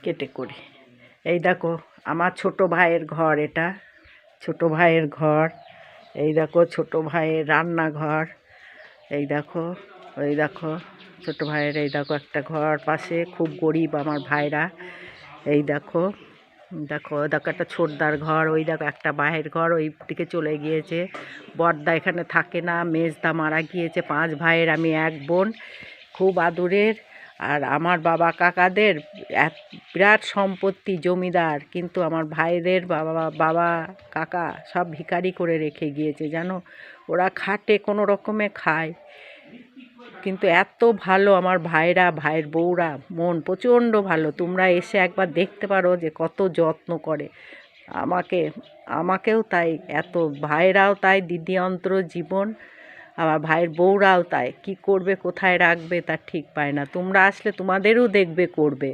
কেটে করি। এই দেখো আমার ছোট ভাইয়ের ঘর, এটা ছোট ভাইয়ের ঘর। এই দেখো ছোট ভাইয়ের রান্নাঘর। এই দেখো, ওই দেখো ছোট ভাইয়ের, এই দেখো একটা ঘর পাশে, খুব গরিব আমার ভাইরা। এই দেখো, দেখো দেখো একটা ছোটদার ঘর। ওই দেখো একটা বাহের ঘর ওই দিকে চলে গিয়েছে। বড়দা এখানে থাকে না, মেজদা মারা গিয়েছে। 5 ভাইয়ের আমি এক বোন, খুব আদরের। আর আমার বাবা কাকাদের বিরাট সম্পত্তি, জমিদার, কিন্তু আমার ভাইদের বাবা কাকা সব ভিখারি করে রেখে গিয়েছে জানো। ওরা খাটে, কোনো রকমে খায়, কিন্তু এত ভালো আমার ভাইরা, ভাইয়ের বউরা, মন প্রচণ্ড ভালো। তোমরা এসে একবার দেখতে পারো যে কত যত্ন করে আমাকেও তাই। এত ভাইরাও তাই, দিদি অন্তর জীবন। আবার ভাইয়ের বউরাও তাই, কি করবে কোথায় রাখবে তার ঠিক পায় না। তোমরা আসলে তোমাদেরও দেখবে করবে।